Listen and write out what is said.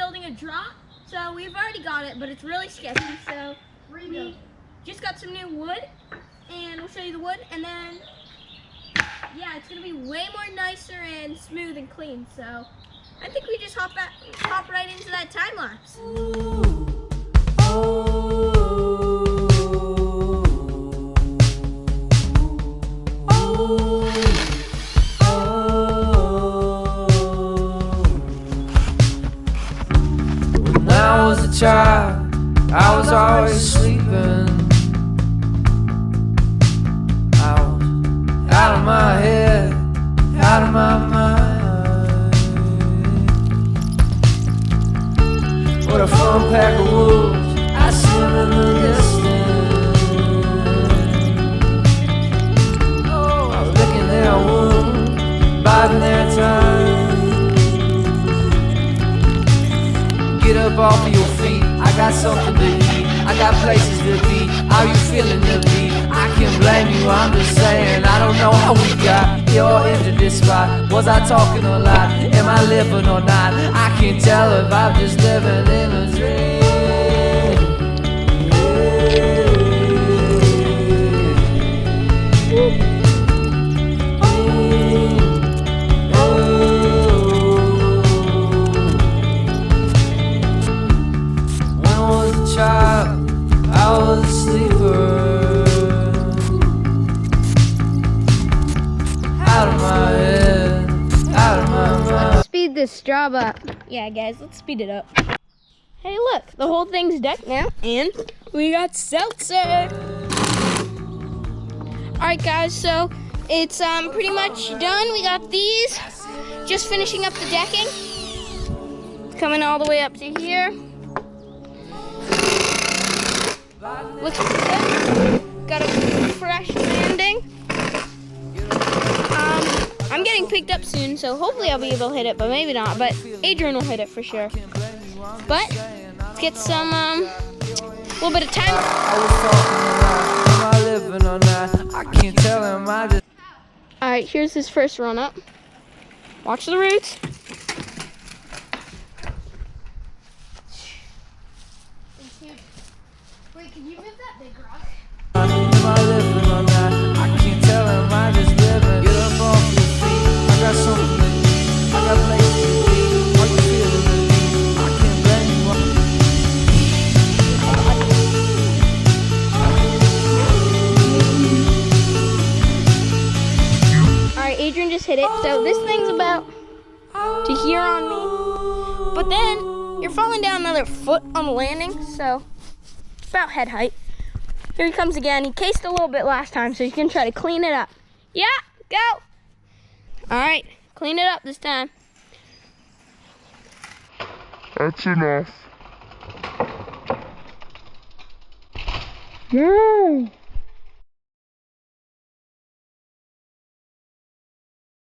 building a drop. So we've already got it, but it's really sketchy. So we just got some new wood, and we'll show you the wood, and then yeah, it's gonna be way more nicer and smooth and clean. So I think we just hop right into that time lapse. When I was a child, I was always sleeping. I was out of my head, out of my mind. What a fun pack of wolves I seen in the distance. Oh, I was licking their wounds, biding their time. Get up off of your feet, I got something to eat, I got places to be. How you feeling to be? I can't blame you, I'm just saying I don't know how we got here into this spot. Was I talking a lot? Am I living or not? I can't tell if I'm just living in a dream. I was a sleeper, out of my head, out of my mind. Speed this job up. Yeah, guys, let's speed it up. Hey, look, the whole thing's decked now, and we got seltzer. All right, guys, so it's pretty much done. We got these, just finishing up the decking. It's coming all the way up to here. Looks good. Got a fresh landing. I'm getting picked up soon, so hopefully I'll be able to hit it, but maybe not. But Adrian will hit it for sure. But let's get some little bit of time. I was talking a lot. Am I living or not? I can't tell him. I just. All right, here's his first run up. Watch the roots. Wait, can you move that big rock? Am I living or not? I can't tell him, I just living. Get up off your feet, I got something to eat, I got places to be. How you feeling to me? I can't blame you. Alright, Adrian just hit it. So this thing's about to here on me. But then you're falling down another foot on the landing, so about head height. Here he comes again. He cased a little bit last time, so he's gonna try to clean it up. Yeah, go. All right, clean it up this time. That's enough. Yeah.